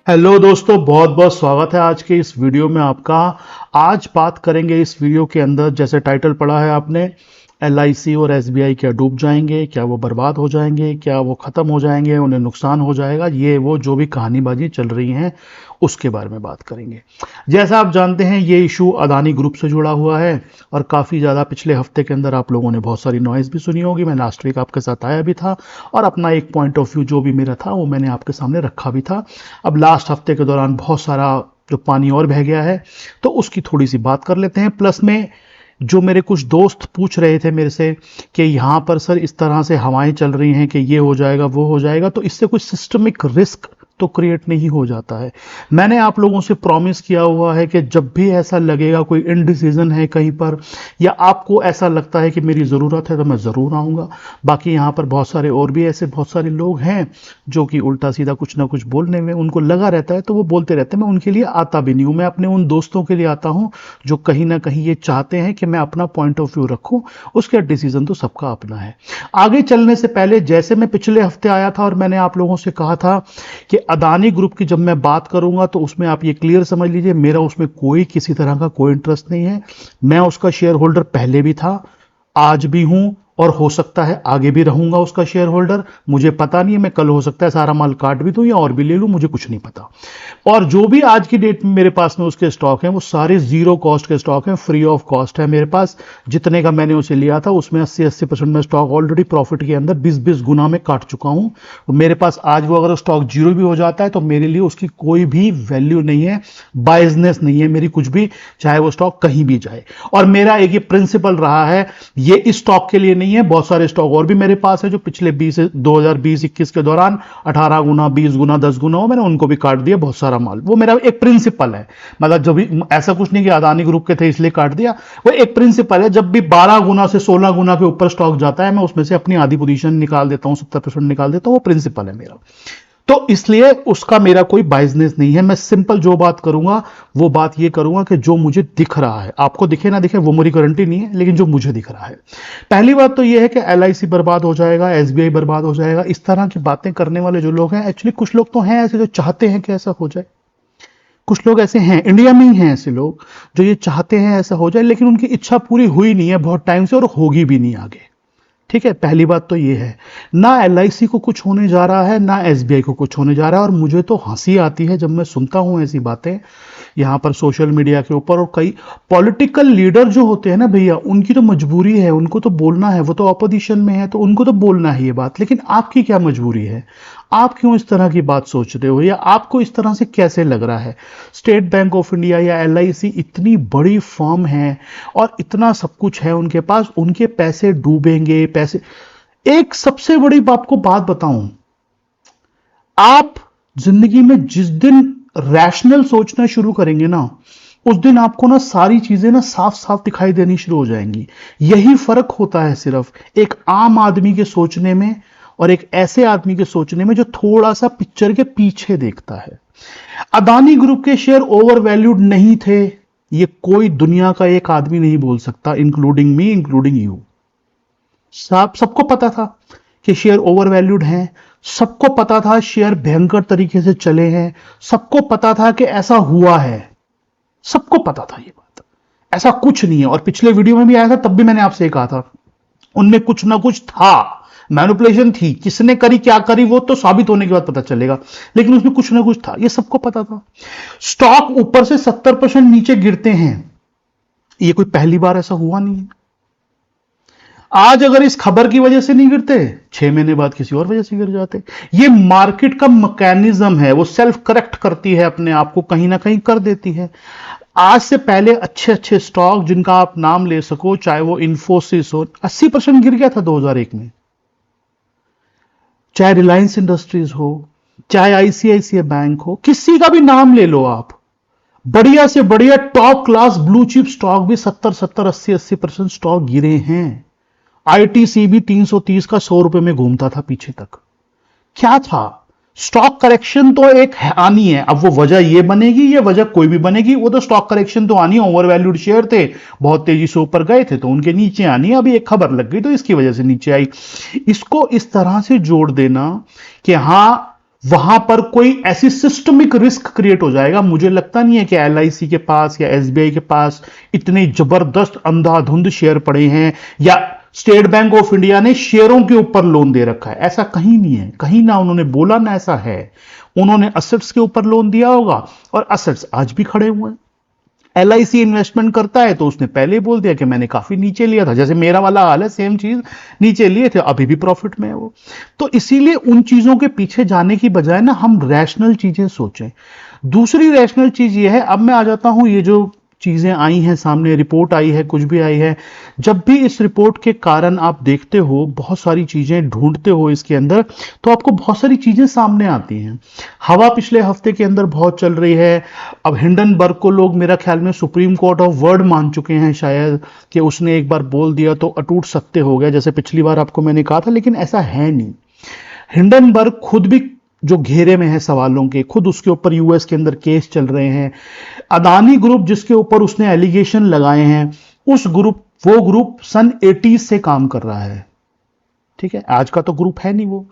Hello दोस्तों, बहुत बहुत स्वागत है आज के इस वीडियो में आपका। आज बात करेंगे इस वीडियो के अंदर, जैसे टाइटल पढ़ा है आपने, एलआईसी और एसबीआई क्या डूब जाएंगे, क्या वो बर्बाद हो जाएंगे, क्या वो ख़त्म हो जाएंगे, उन्हें नुकसान हो जाएगा, ये वो जो भी कहानीबाजी चल रही है उसके बारे में बात करेंगे। जैसा आप जानते हैं ये इशू अदानी ग्रुप से जुड़ा हुआ है और काफ़ी ज़्यादा पिछले हफ्ते के अंदर आप लोगों ने बहुत सारी नॉइज़ भी सुनी होगी। मैं लास्ट वीक आपके साथ आया भी था और अपना एक पॉइंट ऑफ व्यू जो भी मेरा था वो मैंने आपके सामने रखा भी था। अब लास्ट हफ्ते के दौरान बहुत सारा जो पानी और बह गया है तो उसकी थोड़ी सी बात कर लेते हैं। प्लस में जो मेरे कुछ दोस्त पूछ रहे थे मेरे से कि यहाँ पर सर इस तरह से हवाएं चल रही हैं कि ये हो जाएगा वो हो जाएगा, तो इससे कुछ सिस्टमिक रिस्क तो क्रिएट नहीं हो जाता है। मैंने आप लोगों से प्रॉमिस किया हुआ है कि जब भी ऐसा लगेगा कोई इनडिसीजन है कहीं पर या आपको ऐसा लगता है कि मेरी ज़रूरत है तो मैं ज़रूर आऊँगा। बाकी यहाँ पर बहुत सारे और भी ऐसे बहुत सारे लोग हैं जो कि उल्टा सीधा कुछ ना कुछ बोलने में उनको लगा रहता है तो वो बोलते रहते हैं। मैं उनके लिए आता भी नहीं हूँ, मैं अपने उन दोस्तों के लिए आता हूँ जो कहीं ना कहीं ये चाहते हैं कि मैं अपना पॉइंट ऑफ व्यू रखूँ। उसका डिसीजन तो सबका अपना है। आगे चलने से पहले, जैसे मैं पिछले हफ्ते आया था और मैंने आप लोगों से कहा था कि अदानी ग्रुप की जब मैं बात करूंगा तो उसमें आप ये क्लियर समझ लीजिए मेरा उसमें कोई किसी तरह का कोई इंटरेस्ट नहीं है। मैं उसका शेयर होल्डर पहले भी था, आज भी हूं और हो सकता है आगे भी रहूंगा उसका शेयर होल्डर। मुझे पता नहीं है, मैं कल हो सकता है सारा माल काट भी दूं या और भी ले लूं, मुझे कुछ नहीं पता। और जो भी आज की डेट में मेरे पास में उसके स्टॉक हैं वो सारे जीरो कॉस्ट के स्टॉक हैं, फ्री ऑफ कॉस्ट है मेरे पास। जितने का मैंने उसे लिया था उसमें 80% में स्टॉक ऑलरेडी प्रॉफिट के अंदर 20 गुना में काट चुका हूं। तो मेरे पास आज वो अगर स्टॉक जीरो भी हो जाता है तो मेरे लिए उसकी कोई भी वैल्यू नहीं है, बाइजनेस नहीं है मेरी कुछ भी, चाहे वो स्टॉक कहीं भी जाए। और मेरा एक ये प्रिंसिपल रहा है, ये इस स्टॉक के लिए नहीं है, बहुत सारे स्टॉक और भी मेरे पास है जो पिछले 2020-21 के दौरान 18 गुना 20 गुना 10 गुना हो, मैंने उनको भी काट दिया बहुत सारा माल। वो मेरा एक प्रिंसिपल है, मतलब जब भी ऐसा कुछ नहीं कि अदानी ग्रुप के थे इसलिए काट दिया, वो एक प्रिंसिपल है। जब भी 12 गुना से 16 गुना के ऊपर स्टॉक जाता है मैं उसमें से अपनी आधी पोजीशन निकाल देता हूं, 70% निकाल देता हूं। वो प्रिंसिपल है मेरा, तो इसलिए उसका मेरा कोई बाइजनेस नहीं है। मैं सिंपल जो बात करूंगा वो बात ये करूंगा कि जो मुझे दिख रहा है, आपको दिखे ना दिखे वो मेरी गारंटी नहीं है, लेकिन जो मुझे दिख रहा है। पहली बात तो ये है कि एलआईसी बर्बाद हो जाएगा, एसबीआई बर्बाद हो जाएगा, इस तरह की बातें करने वाले जो लोग हैं, एक्चुअली कुछ लोग तो हैं ऐसे जो चाहते हैं कि ऐसा हो जाए। कुछ लोग ऐसे हैं, इंडिया में ही हैं ऐसे लोग जो ये चाहते हैं ऐसा हो जाए, लेकिन उनकी इच्छा पूरी हुई नहीं है बहुत टाइम से और होगी भी नहीं आगे। ठीक है, पहली बात तो ये है, ना एलआईसी को कुछ होने जा रहा है ना एसबीआई को कुछ होने जा रहा है। और मुझे तो हंसी आती है जब मैं सुनता हूं ऐसी बातें यहाँ पर सोशल मीडिया के ऊपर। और कई पॉलिटिकल लीडर जो होते हैं ना भैया, उनकी तो मजबूरी है, उनको तो बोलना है, वो तो ऑपोजिशन में है तो उनको तो बोलना है ये बात। लेकिन आपकी क्या मजबूरी है? आप क्यों इस तरह की बात सोच रहे हो या आपको इस तरह से कैसे लग रहा है? स्टेट बैंक ऑफ इंडिया या एलआईसी इतनी बड़ी फर्म है और इतना सब कुछ है उनके पास, उनके पैसे डूबेंगे पैसे। एक सबसे बड़ी आपको बात बताऊं, आप जिंदगी में जिस दिन रैशनल सोचना शुरू करेंगे ना, उस दिन आपको ना सारी चीजें ना साफ साफ दिखाई देनी शुरू हो जाएंगी। यही फर्क होता है सिर्फ एक आम आदमी के सोचने में और एक ऐसे आदमी के सोचने में जो थोड़ा सा पिक्चर के पीछे देखता है। अदानी ग्रुप के शेयर ओवर वैल्यूड नहीं थे, ये कोई दुनिया का एक आदमी नहीं बोल सकता, इंक्लूडिंग मी, इंक्लूडिंग यू। सबको पता था कि शेयर ओवर वैल्यूड हैं, सबको पता था शेयर भयंकर तरीके से चले हैं, सबको पता था कि ऐसा हुआ है, सबको पता था ये बात। ऐसा कुछ नहीं है। और पिछले वीडियो में भी आया था तब भी मैंने आपसे कहा था उनमें कुछ ना कुछ था, मैनिपुलेशन थी, किसने करी क्या करी वो तो साबित होने के बाद पता चलेगा, लेकिन उसमें कुछ ना कुछ था, ये सबको पता था। स्टॉक ऊपर से 70% नीचे गिरते हैं, ये कोई पहली बार ऐसा हुआ नहीं है। आज अगर इस खबर की वजह से नहीं गिरते, 6 महीने बाद किसी और वजह से गिर जाते। ये मार्केट का मैकेनिज्म है, वो सेल्फ करेक्ट करती है, अपने आप को कहीं ना कहीं कर देती है। आज से पहले अच्छे अच्छे स्टॉक जिनका आप नाम ले सको, चाहे वो इंफोसिस हो, 80% गिर गया था 2001 में। चाहे रिलायंस इंडस्ट्रीज हो, चाहे आईसीआईसीआई बैंक हो, किसी का भी नाम ले लो आप, बढ़िया से बढ़िया top class blue chip stock भी 70-70 80% स्टॉक गिरे हैं। आईटीसी भी 330 का 100 रुपए में घूमता था पीछे तक। क्या था? स्टॉक करेक्शन तो एक आनी है। अब वो वजह ये बनेगी, ये वजह कोई भी बनेगी, वो तो स्टॉक करेक्शन तो आनी है। ओवर वैल्यूड शेयर थे, बहुत तेजी से ऊपर गए थे तो उनके नीचे आनी है। अभी एक खबर लग गई तो इसकी वजह से नीचे आई। इसको इस तरह से जोड़ देना कि हां वहां पर कोई ऐसी सिस्टमिक रिस्क क्रिएट हो जाएगा। मुझे लगता नहीं है कि एलआईसी के पास या एसबीआई के पास इतने जबरदस्त अंधाधुंध शेयर पड़े हैं, या स्टेट बैंक ऑफ इंडिया ने शेयरों के ऊपर लोन दे रखा है। ऐसा कहीं नहीं है, कहीं ना उन्होंने बोला ना ऐसा है। उन्होंने असेट्स के ऊपर लोन दिया होगा और असेट्स आज भी खड़े हुए हैं। एलआईसी इन्वेस्टमेंट करता है तो उसने पहले ही बोल दिया कि मैंने काफी नीचे लिया था, जैसे मेरा वाला हाल है, सेम चीज, नीचे लिए थे अभी भी प्रॉफिट में है वो। तो इसीलिए उन चीजों के पीछे जाने की बजाय ना हम रैशनल चीजें सोचें। दूसरी रैशनल चीज ये है, अब मैं आ जाता हूं, ये जो चीजें आई हैं सामने, रिपोर्ट आई है, कुछ भी आई है, जब भी इस रिपोर्ट के कारण आप देखते हो, बहुत सारी चीजें ढूंढते हो इसके अंदर, तो आपको बहुत सारी चीजें सामने आती हैं। हवा पिछले हफ्ते के अंदर बहुत चल रही है। अब हिंडनबर्ग को लोग मेरा ख्याल में सुप्रीम कोर्ट ऑफ वर्ड मान चुके हैं शायद, कि उसने एक बार बोल दिया तो अटूट सत्य हो गया, जैसे पिछली बार आपको मैंने कहा था, लेकिन ऐसा है नहीं। हिंडनबर्ग खुद भी जो घेरे में है सवालों के, खुद उसके ऊपर यूएस के अंदर केस चल रहे हैं। अदानी ग्रुप जिसके ऊपर उसने एलिगेशन लगाए हैं, वो ग्रुप सन 80 से काम कर रहा है। ठीक है, आज का तो ग्रुप है नहीं, वो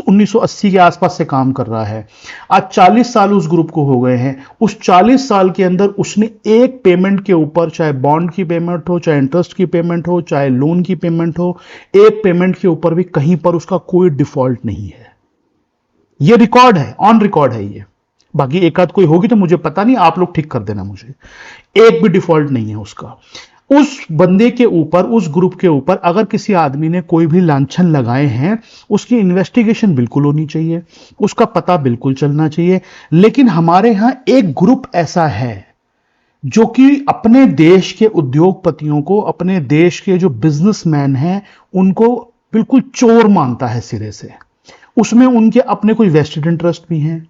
1980 के आसपास से काम कर रहा है। आज 40 साल उस ग्रुप को हो गए हैं। उस 40 साल के अंदर उसने एक पेमेंट के ऊपर, चाहे बॉन्ड की पेमेंट हो, चाहे इंटरेस्ट की पेमेंट हो, चाहे लोन की पेमेंट हो, एक पेमेंट के ऊपर भी कहीं पर उसका कोई डिफॉल्ट नहीं है। ये रिकॉर्ड है, ऑन रिकॉर्ड है ये। बाकी एक आध कोई होगी तो मुझे पता नहीं, आप लोग ठीक कर देना मुझे। एक भी डिफॉल्ट नहीं है उसका। उस बंदे के ऊपर, उस ग्रुप के ऊपर अगर किसी आदमी ने कोई भी लांछन लगाए हैं, उसकी इन्वेस्टिगेशन बिल्कुल होनी चाहिए, उसका पता बिल्कुल चलना चाहिए। लेकिन हमारे यहां एक ग्रुप ऐसा है जो कि अपने देश के उद्योगपतियों को, अपने देश के जो बिजनेसमैन हैं, उनको बिल्कुल चोर मानता है सिरे से। उसमें उनके अपने कोई वेस्टेड इंटरेस्ट भी हैं।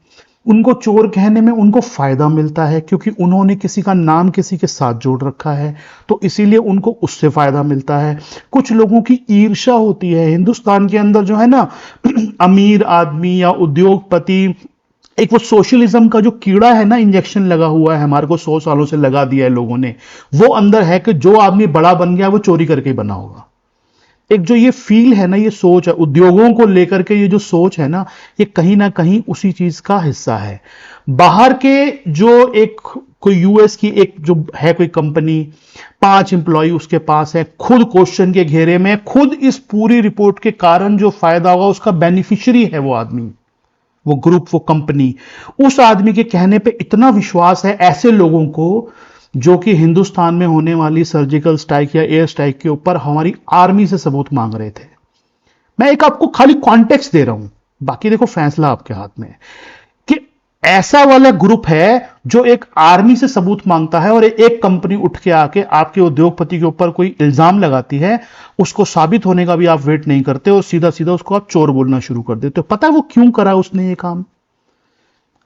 उनको चोर कहने में उनको फायदा मिलता है, क्योंकि उन्होंने किसी का नाम किसी के साथ जोड़ रखा है, तो इसीलिए उनको उससे फायदा मिलता है। कुछ लोगों की ईर्ष्या होती है हिंदुस्तान के अंदर, जो है ना, अमीर आदमी या उद्योगपति, एक वो सोशलिज्म का जो कीड़ा है ना, इंजेक्शन लगा हुआ है हमारे को, 100 सालों से लगा दिया है लोगों ने, वो अंदर है कि जो आदमी बड़ा बन गया वो चोरी करके ही बना होगा। एक जो ये फील है ना, ये सोच है उद्योगों को लेकर के, ये जो सोच है ना, ये कहीं ना कहीं उसी चीज का हिस्सा है। बाहर के जो एक कोई यूएस की एक जो है कोई कंपनी, 5 एम्प्लॉय उसके पास है, खुद क्वेश्चन के घेरे में, खुद इस पूरी रिपोर्ट के कारण जो फायदा होगा उसका बेनिफिशियरी है वो आदमी, वो ग्रुप, वो कंपनी। उस आदमी के कहने पे इतना विश्वास है ऐसे लोगों को, जो कि हिंदुस्तान में होने वाली सर्जिकल स्ट्राइक या एयर स्ट्राइक के ऊपर हमारी आर्मी से सबूत मांग रहे थे। मैं एक आपको खाली कॉन्टेक्स्ट दे रहा हूं, बाकी देखो फैसला आपके हाथ में है, कि ऐसा वाला ग्रुप है जो एक आर्मी से सबूत मांगता है, और एक कंपनी उठ के आके आपके उद्योगपति के ऊपर कोई इल्जाम लगाती है, उसको साबित होने का भी आप वेट नहीं करते और सीधा सीधा उसको आप चोर बोलना शुरू कर देते हो। पता है वो क्यों करा उसने ये काम?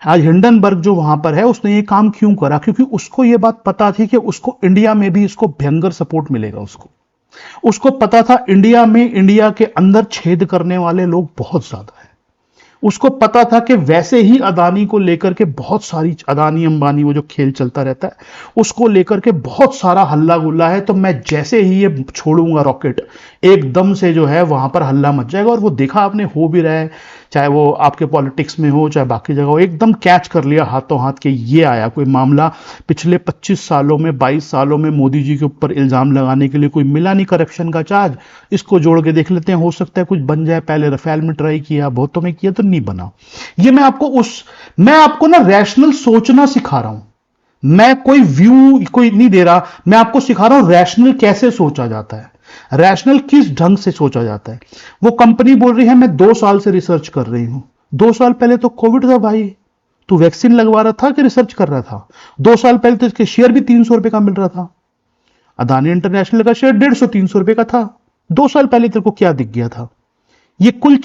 आज हिंडनबर्ग जो वहां पर है, उसने ये काम क्यों करा? क्योंकि उसको ये बात पता थी कि उसको इंडिया में भी इसको भयंकर सपोर्ट मिलेगा। उसको पता था इंडिया में, इंडिया के अंदर छेद करने वाले लोग बहुत ज्यादा है। उसको पता था कि वैसे ही अदानी को लेकर के बहुत सारी, अदानी अंबानी वो जो खेल चलता रहता है, उसको लेकर के बहुत सारा हल्ला गुल्ला है, तो मैं जैसे ही ये छोड़ूंगा रॉकेट, एकदम से जो है वहां पर हल्ला मच जाएगा। और वो देखा आपने, हो भी रहा है, चाहे वो आपके पॉलिटिक्स में हो चाहे बाकी जगह हो, एकदम कैच कर लिया हाथों हाथ के ये आया कोई मामला। पिछले 25 सालों में, 22 सालों में मोदी जी के ऊपर इल्जाम लगाने के लिए कोई मिला नहीं करप्शन का चार्ज, इसको जोड़ के देख लेते हैं, हो सकता है कुछ बन जाए। पहले रफेल में ट्राई किया, बहुतों में किया, तो नहीं बना। ये मैं आपको ना रैशनल सोचना सिखा रहा हूं। मैं कोई व्यू कोई नहीं दे रहा, मैं आपको सिखा रहा हूं रैशनल कैसे सोचा जाता है, रैशनल किस ढंग से सोचा जाता है। वो कंपनी बोल रही है मैं 2 साल से रिसर्च कर रही हूं। 2 साल पहले तो कोविड था भाई, तू वैक्सीन लगवा रहा था कि रिसर्च कर रहा था? 2 साल पहले तो इसके शेयर भी 300 रुपए का मिल रहा था। अदानी इंटरनेशनल का शेयर 150-300 रुपए का था। 2 साल पहले तेरे को क्या दिख गया था? ये कुल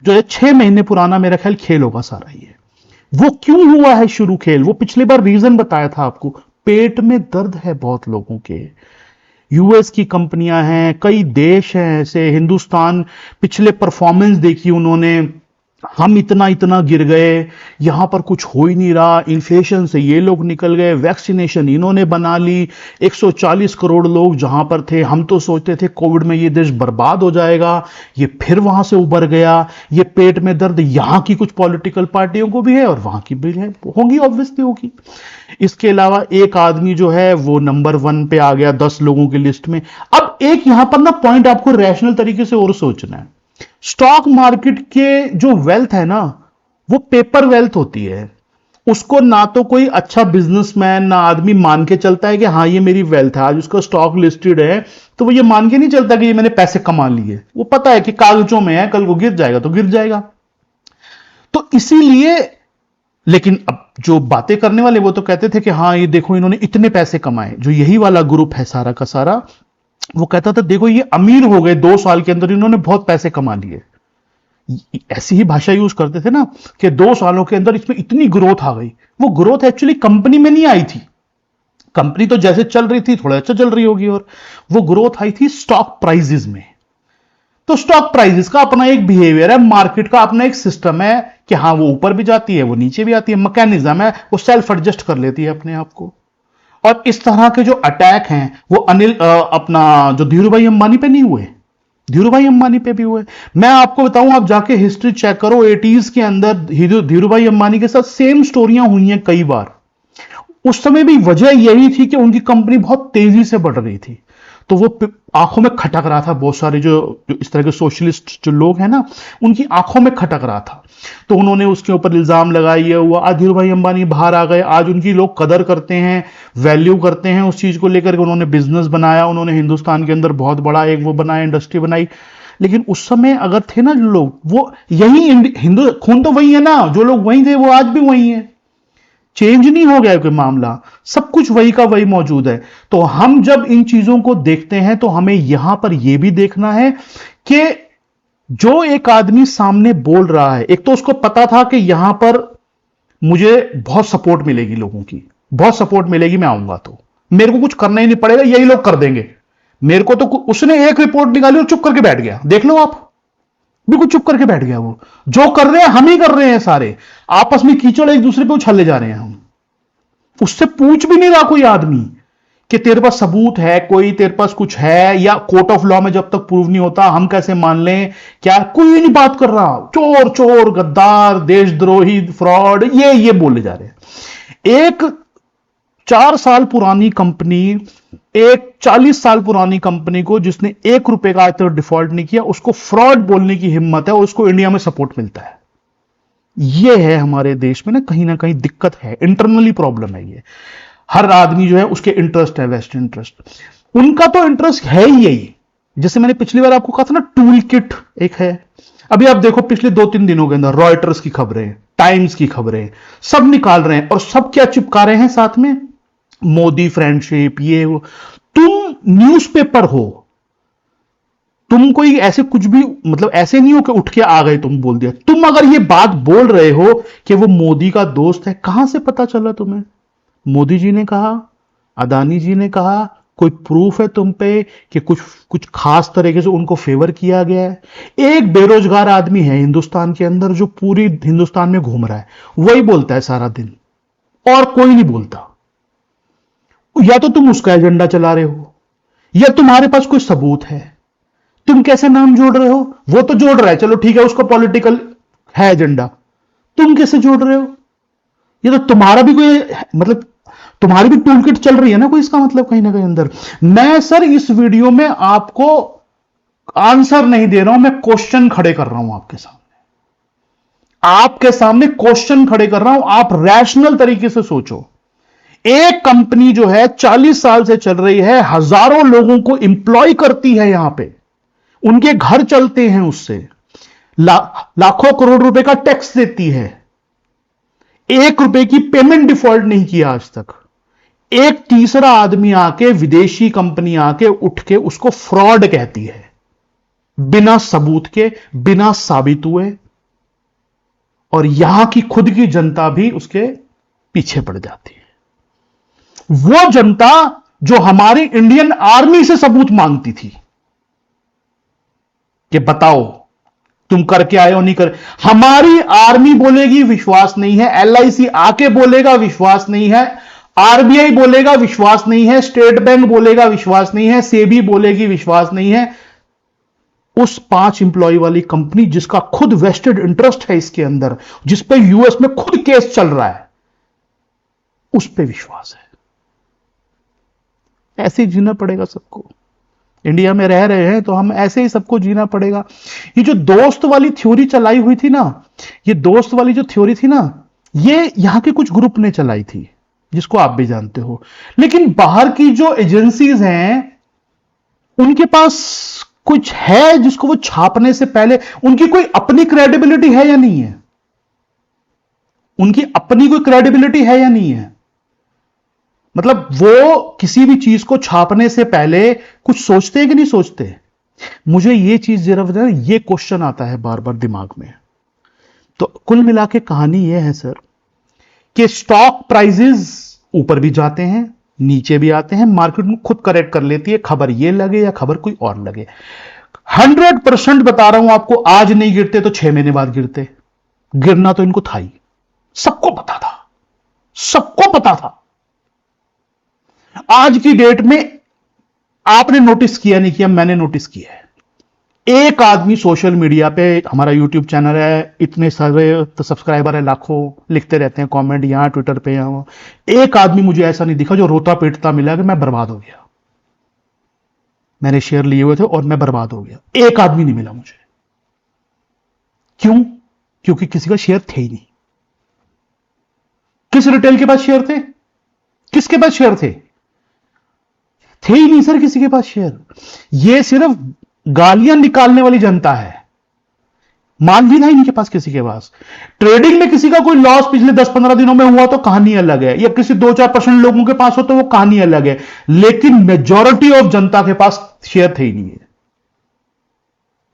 जो है 6 महीने पुराना मेरा ख्याल खेल होगा सारा। ये वो क्यों हुआ है शुरू खेल? वो पिछले बार रीजन बताया था आपको, पेट में दर्द है बहुत लोगों के। यूएस की कंपनियां हैं, कई देश हैं ऐसे, हिंदुस्तान पिछले परफॉर्मेंस देखी उन्होंने, हम इतना इतना गिर गए, यहां पर कुछ हो ही नहीं रहा, इन्फ्लेशन से ये लोग निकल गए, वैक्सीनेशन इन्होंने बना ली, 140 करोड़ लोग जहां पर थे, हम तो सोचते थे कोविड में ये देश बर्बाद हो जाएगा, ये फिर वहां से उबर गया। ये पेट में दर्द यहां की कुछ पॉलिटिकल पार्टियों को भी है और वहां की भी है, होंगी, ऑब्वियसली होगी। इसके अलावा एक आदमी जो है वो नंबर 1 पे आ गया 10 लोगों की लिस्ट में। अब एक यहां पर ना पॉइंट आपको रैशनल तरीके से और सोचना है। स्टॉक मार्केट के जो वेल्थ है ना, वो पेपर वेल्थ होती है। उसको ना तो कोई अच्छा बिजनेसमैन ना आदमी मान के चलता है कि हाँ ये मेरी वेल्थ है, आज उसका स्टॉक लिस्टेड है तो वो ये मान के नहीं चलता कि ये मैंने पैसे कमा लिए। वो पता है कि कागजों में है, कल को गिर जाएगा तो गिर जाएगा। तो इसीलिए, लेकिन अब जो बातें करने वाले वो तो कहते थे कि हाँ ये देखो इन्होंने इतने पैसे कमाए। जो यही वाला ग्रुप है सारा का सारा, वो कहता था देखो ये अमीर हो गए 2 साल के अंदर, इन्होंने बहुत पैसे कमा लिए। ऐसी ही भाषा यूज करते थे ना कि 2 सालों के अंदर इसमें इतनी ग्रोथ आ गई। वो ग्रोथ एक्चुअली कंपनी में नहीं आई थी, कंपनी तो जैसे चल रही थी थोड़ा अच्छा चल रही होगी, और वो ग्रोथ आई थी स्टॉक प्राइजेस में। तो स्टॉक प्राइजेस का अपना एक बिहेवियर है, मार्केट का अपना एक सिस्टम है कि हाँ वो ऊपर भी जाती है वो नीचे भी आती है, मैकेनिज्म है, वो सेल्फ एडजस्ट कर लेती है अपने आप को। और इस तरह के जो अटैक हैं वो अपना जो धीरूभाई अंबानी पे नहीं हुए, धीरूभाई अंबानी पे भी हुए। मैं आपको बताऊं, आप जाके हिस्ट्री चेक करो, 80s के अंदर धीरूभाई अंबानी के साथ सेम स्टोरियां हुई हैं कई बार। उस समय भी वजह यही थी कि उनकी कंपनी बहुत तेजी से बढ़ रही थी, तो वो आंखों में खटक रहा था। बहुत सारे जो इस तरह के सोशलिस्ट जो लोग हैं ना, उनकी आंखों में खटक रहा था, तो उन्होंने उसके ऊपर इल्जाम लगाया हुआ। आज धीरूभाई अंबानी बाहर आ गए, आज उनकी लोग कदर करते हैं, वैल्यू करते हैं उस चीज को लेकर के। उन्होंने बिजनेस बनाया, उन्होंने हिंदुस्तान के अंदर बहुत बड़ा एक वो बनाया, इंडस्ट्री बनाई। लेकिन उस समय अगर थे ना जो लोग, वो यही हिंदू खून तो वही है ना, जो लोग वही थे वो आज भी वही है, चेंज नहीं हो गया कोई मामला, सब कुछ वही का वही मौजूद है। तो हम जब इन चीजों को देखते हैं तो हमें यहां पर यह भी देखना है कि जो एक आदमी सामने बोल रहा है, एक तो उसको पता था कि यहां पर मुझे बहुत सपोर्ट मिलेगी, लोगों की बहुत सपोर्ट मिलेगी, मैं आऊंगा तो मेरे को कुछ करना ही नहीं पड़ेगा, यही लोग कर देंगे मेरे को। तो उसने एक रिपोर्ट निकाली और चुप करके बैठ गया, देख लो आप, बिल्कुल चुप करके बैठ गया। वो जो कर रहे हैं हम ही कर रहे हैं, सारे आपस में कीचड़ एक दूसरे पे उछाले जा रहे हैं हम। उससे पूछ भी नहीं रहा कोई आदमी कि तेरे पास सबूत है कोई, तेरे पास कुछ है, या कोर्ट ऑफ लॉ में जब तक प्रूव नहीं होता हम कैसे मान लें, क्या कोई नहीं बात कर रहा। चोर चोर, गद्दार, देशद्रोही, फ्रॉड, ये बोले जा रहे हैं। एक 4 साल पुरानी कंपनी, एक 40 साल पुरानी कंपनी को जिसने 1 रुपए का आज तक डिफॉल्ट नहीं किया, उसको फ्रॉड बोलने की हिम्मत है और उसको इंडिया में सपोर्ट मिलता है। यह है हमारे देश में ना कहीं दिक्कत है, इंटरनली प्रॉब्लम है ये। हर आदमी जो है उसके इंटरेस्ट है, वेस्ट इंटरेस्ट, उनका तो इंटरेस्ट है ही यही। जैसे मैंने पिछली बार आपको कहा था ना, टूल किट एक है। अभी आप देखो पिछले 2-3 दिनों के अंदर रॉयटर्स की खबरें, टाइम्स की खबरें, सब निकाल रहे हैं, और सब क्या चिपका रहे हैं साथ में, मोदी फ्रेंडशिप, ये वो। तुम न्यूज़पेपर हो, तुम कोई ऐसे कुछ भी, मतलब ऐसे नहीं हो कि उठ के आ गए तुम बोल दिया। तुम अगर ये बात बोल रहे हो कि वो मोदी का दोस्त है, कहां से पता चला तुम्हें? मोदी जी ने कहा, अदानी जी ने कहा, कोई प्रूफ है तुम पे कि कुछ खास तरीके से उनको फेवर किया गया है? एक बेरोजगार आदमी है हिंदुस्तान के अंदर जो पूरी हिंदुस्तान में घूम रहा है, वही बोलता है सारा दिन, और कोई नहीं बोलता। या तो तुम उसका एजेंडा चला रहे हो, या तुम्हारे पास कोई सबूत है। तुम कैसे नाम जोड़ रहे हो? वो तो जोड़ रहा है, चलो ठीक है, उसको पॉलिटिकल है एजेंडा, तुम कैसे जोड़ रहे हो? ये तो तुम्हारा भी कोई, मतलब तुम्हारी भी टूल किट चल रही है ना कोई, इसका मतलब कहीं ना कहीं अंदर। मैं सर इस वीडियो में आपको आंसर नहीं दे रहा हूं, मैं क्वेश्चन खड़े कर रहा हूं आपके सामने क्वेश्चन खड़े कर रहा हूं। आप रैशनल तरीके से सोचो। एक कंपनी जो है 40 साल से चल रही है, हजारों लोगों को इंप्लॉय करती है, यहां पे उनके घर चलते हैं उससे, लाखों करोड़ रुपए का टैक्स देती है, 1 रुपए की पेमेंट डिफॉल्ट नहीं किया आज तक। एक तीसरा आदमी आके, विदेशी कंपनी आके उठ के उसको फ्रॉड कहती है, बिना सबूत के, बिना साबित हुए, और यहां की खुद की जनता भी उसके पीछे पड़ जाती है। वो जनता जो हमारी इंडियन आर्मी से सबूत मांगती थी कि बताओ तुम करके आए हो नहीं कर, हमारी आर्मी बोलेगी विश्वास नहीं है, एलआईसी आके बोलेगा विश्वास नहीं है, आरबीआई बोलेगा विश्वास नहीं है, स्टेट बैंक बोलेगा विश्वास नहीं है, सेबी बोलेगी विश्वास नहीं है। उस 5 इंप्लॉय वाली कंपनी जिसका खुद वेस्टेड इंटरेस्ट है इसके अंदर, जिस पे यूएस में खुद केस चल रहा है, उस पे विश्वास है। ऐसे ही जीना पड़ेगा सबको। इंडिया में रह रहे हैं तो हम ऐसे ही सबको जीना पड़ेगा। ये जो दोस्त वाली थ्योरी चलाई हुई थी ना, ये दोस्त वाली जो थ्योरी थी ना, ये यहां के कुछ ग्रुप ने चलाई थी, जिसको आप भी जानते हो। लेकिन बाहर की जो एजेंसीज हैं, उनके पास कुछ है जिसको वो छापने से पहले, उनकी कोई अपनी क्रेडिबिलिटी है या नहीं है? उनकी अपनी कोई क्रेडिबिलिटी है या नहीं है? मतलब वो किसी भी चीज को छापने से पहले कुछ सोचते हैं कि नहीं सोचते? मुझे ये चीज जरा बताओ, ये क्वेश्चन आता है बार बार दिमाग में। तो कुल मिला के कहानी ये है सर कि स्टॉक प्राइसेस ऊपर भी जाते हैं, नीचे भी आते हैं, मार्केट में खुद करेक्ट कर लेती है, खबर ये लगे या खबर कोई और लगे। 100% बता रहा हूं आपको, आज नहीं गिरते तो 6 महीने बाद गिरते। गिरना तो इनको था ही, सबको पता था, सबको पता था। आज की डेट में आपने नोटिस किया नहीं किया, मैंने नोटिस किया है। एक आदमी सोशल मीडिया पे, हमारा यूट्यूब चैनल है, इतने सारे तो सब्सक्राइबर है, लाखों लिखते रहते हैं कमेंट, यहां ट्विटर पे, यहां, एक आदमी मुझे ऐसा नहीं दिखा जो रोता पीटता मिला कि मैं बर्बाद हो गया, मैंने शेयर लिए हुए थे और मैं बर्बाद हो गया। एक आदमी नहीं मिला मुझे। क्यों? क्योंकि किसी का शेयर थे ही नहीं। किस रिटेल के पास शेयर थे? किसके पास शेयर थे? थे ही नहीं सर किसी के पास शेयर। ये सिर्फ गालियां निकालने वाली जनता है, मान भी था इनके पास किसी के पास। ट्रेडिंग में किसी का कोई लॉस पिछले 10-15 दिनों में हुआ तो कहानी अलग है, या किसी 2-4% लोगों के पास हो तो वो कहानी अलग है, लेकिन मेजॉरिटी ऑफ जनता के पास शेयर थे ही नहीं है।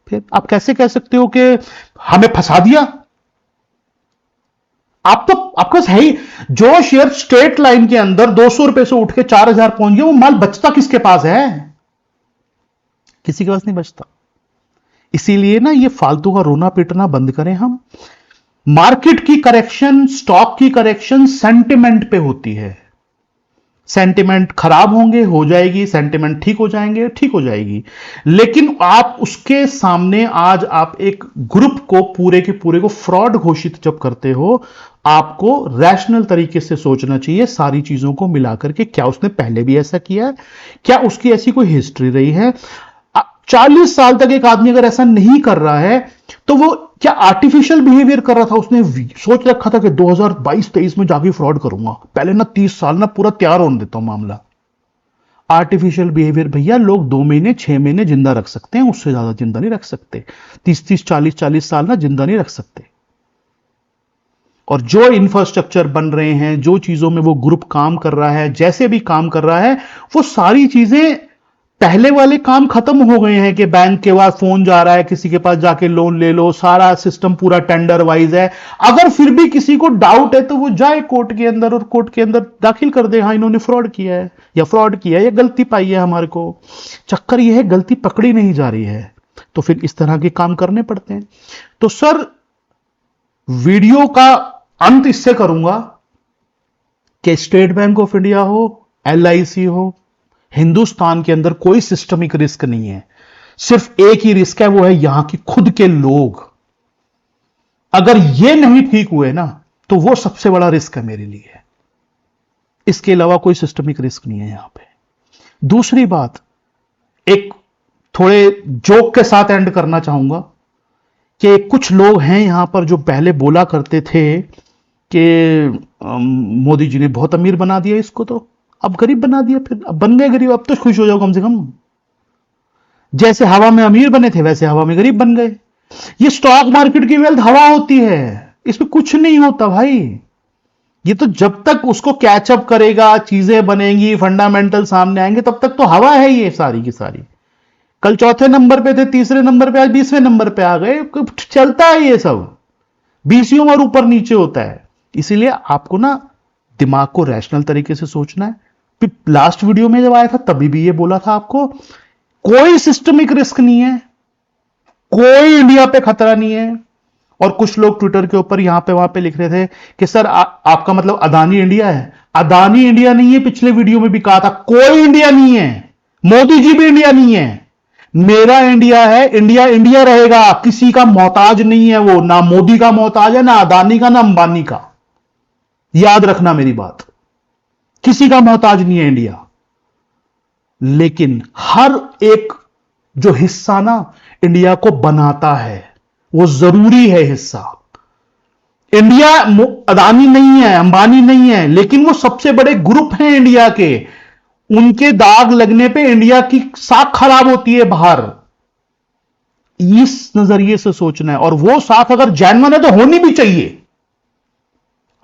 फिर आप कैसे कह सकते हो कि हमें फंसा दिया? आप तो, आपके पास है ही। जो शेयर स्ट्रेट लाइन के अंदर 200 रुपए से उठ के 4000 पहुंच गया, वो माल बचता किसके पास है? किसी के पास नहीं बचता। इसीलिए ना ये फालतू का रोना पीटना बंद करें हम। मार्केट की करेक्शन, स्टॉक की करेक्शन सेंटिमेंट पे होती है। सेंटिमेंट खराब होंगे, हो जाएगी, सेंटिमेंट ठीक हो जाएंगे, ठीक हो जाएगी। लेकिन आप उसके सामने आज आप एक ग्रुप को पूरे के पूरे को फ्रॉड घोषित जब करते हो, आपको रैशनल तरीके से सोचना चाहिए सारी चीजों को मिलाकर के। क्या उसने पहले भी ऐसा किया है? क्या उसकी ऐसी कोई हिस्ट्री रही है? 40 साल तक एक आदमी अगर ऐसा नहीं कर रहा है तो वो क्या आर्टिफिशियल बिहेवियर कर रहा था? उसने सोच रखा था कि 2022-23 में जाके फ्रॉड करूंगा, पहले ना 30 साल ना पूरा तैयार होने देता हूं मामला। आर्टिफिशियल बिहेवियर भैया लोग 2 महीने 6 महीने जिंदा रख सकते हैं, उससे ज्यादा जिंदा नहीं रख सकते। 30-30 40-40 साल ना जिंदा नहीं रख सकते। और जो इंफ्रास्ट्रक्चर बन रहे हैं, जो चीजों में वो ग्रुप काम कर रहा है, जैसे भी काम कर रहा है, वो सारी चीजें पहले वाले काम खत्म हो गए हैं कि बैंक के बाद फोन जा रहा है, किसी के पास जाके लोन ले लो, सारा सिस्टम पूरा टेंडर वाइज है। अगर फिर भी किसी को डाउट है तो वो जाए कोर्ट के अंदर और कोर्ट के अंदर दाखिल कर दे, हाँ इन्होंने फ्रॉड किया है या फ्रॉड किया है या गलती पाई है हमारे को। चक्कर यह है गलती पकड़ी नहीं जा रही है, तो फिर इस तरह के काम करने पड़ते हैं। तो सर वीडियो का अंत इससे करूंगा कि स्टेट बैंक ऑफ इंडिया हो, एलआईसी हो, हिंदुस्तान के अंदर कोई सिस्टमिक रिस्क नहीं है। सिर्फ एक ही रिस्क है, वो है यहां की खुद के लोग। अगर ये नहीं ठीक हुए ना तो वो सबसे बड़ा रिस्क है मेरे लिए। इसके अलावा कोई सिस्टमिक रिस्क नहीं है यहां पे। दूसरी बात, एक थोड़े जोक के साथ एंड करना चाहूंगा कि कुछ लोग हैं यहां पर जो पहले बोला करते थे कि मोदी जी ने बहुत अमीर बना दिया इसको, तो अब गरीब बना दिया, फिर अब बन गए गरीब, अब तो खुश हो जाओ कम से कम। जैसे हवा में अमीर बने थे वैसे हवा में गरीब बन गए। ये स्टॉक मार्केट की वेल्थ हवा होती है, इसमें कुछ नहीं होता भाई। ये तो जब तक उसको कैचअप करेगा, चीजें बनेंगी, फंडामेंटल सामने आएंगे, तब तक तो हवा है ये सारी की सारी। कल चौथे नंबर पे थे, तीसरे नंबर पे, आज 20वें नंबर पे आ गए। चलता है ये सब, 20 और ऊपर नीचे होता है। इसीलिए आपको ना दिमाग को रैशनल तरीके से सोचना है। लास्ट वीडियो में जब आया था तभी भी ये बोला था आपको, कोई सिस्टमिक रिस्क नहीं है, कोई इंडिया पे खतरा नहीं है। और कुछ लोग ट्विटर के ऊपर यहां पे वहां पे लिख रहे थे कि सर आपका मतलब अदानी इंडिया है। अदानी इंडिया नहीं है, पिछले वीडियो में भी कहा था, कोई इंडिया नहीं है। मोदी जी भी इंडिया नहीं है। मेरा इंडिया है, इंडिया इंडिया रहेगा, किसी का मोहताज नहीं है वो, ना मोदी का मोहताज है, ना अदानी का, ना अंबानी का। याद रखना मेरी बात, किसी का मोहताज नहीं है इंडिया। लेकिन हर एक जो हिस्सा ना इंडिया को बनाता है, वो जरूरी है हिस्सा। इंडिया अदानी नहीं है, अंबानी नहीं है, लेकिन वो सबसे बड़े ग्रुप हैं इंडिया के। उनके दाग लगने पे इंडिया की साख खराब होती है बाहर। इस नजरिए से सोचना है। और वो साख अगर जेन्युइन है तो होनी भी चाहिए।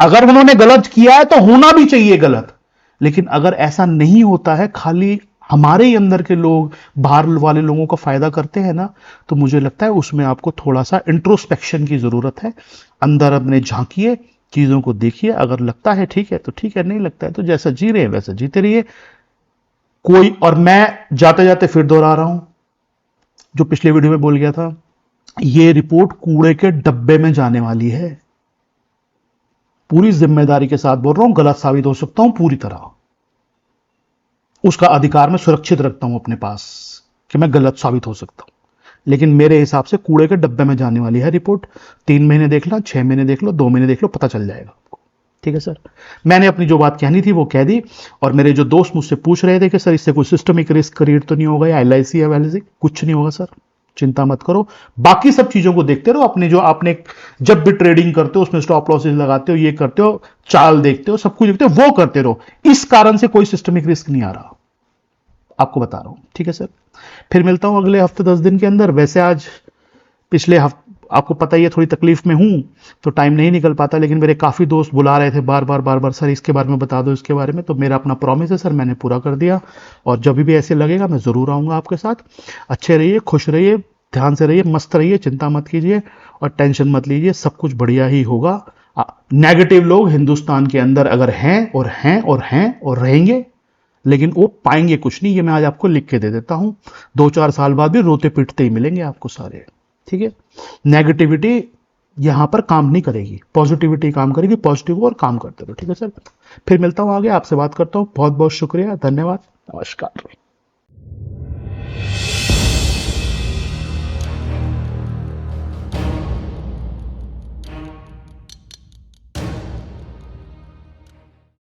अगर उन्होंने गलत किया है तो होना भी चाहिए गलत। लेकिन अगर ऐसा नहीं होता है, खाली हमारे ही अंदर के लोग बाहर वाले लोगों का फायदा करते हैं ना, तो मुझे लगता है उसमें आपको थोड़ा सा इंट्रोस्पेक्शन की जरूरत है। अंदर अपने झांकिए, चीजों को देखिए, अगर लगता है ठीक है तो ठीक है, नहीं लगता है तो जैसा जी रहे हैं वैसा जीते रहिए। कोई, और मैं जाते जाते फिर दोहरा रहा हूं जो पिछले वीडियो में बोल गया था, यह रिपोर्ट कूड़े के डब्बे में जाने वाली है। पूरी जिम्मेदारी के साथ बोल रहा हूं, गलत साबित हो सकता हूं पूरी तरह। उसका अधिकार मैं सुरक्षित रखता हूं अपने पास कि मैं गलत साबित हो सकता हूं। लेकिन मेरे हिसाब से कूड़े के डब्बे में जाने वाली है रिपोर्ट। 3 महीने देख लो, 6 महीने देख लो, 2 महीने देख लो, पता चल जाएगा आपको। ठीक है सर, मैंने अपनी जो बात कहनी थी वो कह दी। और मेरे जो दोस्त मुझसे पूछ रहे थे कि सर इससे कोई सिस्टमिक रिस्क क्रिएट तो नहीं होगा, या LIC या वैलिसी, कुछ नहीं होगा सर, चिंता मत करो। बाकी सब चीजों को देखते रहो। अपने जो आपने जब भी ट्रेडिंग करते हो उसमें स्टॉप लॉसेस लगाते हो, ये करते हो, चाल देखते हो, सब कुछ देखते हो, वो करते रहो। इस कारण से कोई सिस्टमिक रिस्क नहीं आ रहा, आपको बता रहा हूं। ठीक है सर, फिर मिलता हूं अगले हफ्ते 10 दिन के अंदर। वैसे आज पिछले हफ्ते आपको पता ही है थोड़ी तकलीफ में हूं तो टाइम नहीं निकल पाता, लेकिन मेरे काफी दोस्त बुला रहे थे बार बार सर इसके बारे में बता दो, इसके बारे में। तो मेरा अपना प्रॉमिस है सर, मैंने पूरा कर दिया। और जब भी ऐसे लगेगा मैं जरूर आऊंगा आपके साथ। अच्छे रहिए, खुश रहिए, ध्यान से रहिए, मस्त रहिए, चिंता मत कीजिए और टेंशन मत लीजिए, सब कुछ बढ़िया ही होगा। नेगेटिव लोग हिंदुस्तान के अंदर अगर हैं और हैं और हैं और रहेंगे, लेकिन वो पाएंगे कुछ नहीं, ये मैं आज आपको लिख के दे देता हूं। 2-4 साल बाद भी रोते पीटते ही मिलेंगे आपको सारे। ठीक है, नेगेटिविटी यहां पर काम नहीं करेगी, पॉजिटिविटी काम करेगी। पॉजिटिव और काम करते रहो। ठीक है सर, फिर मिलता हूं आगे, आपसे बात करता हूं। बहुत बहुत शुक्रिया, धन्यवाद, नमस्कार।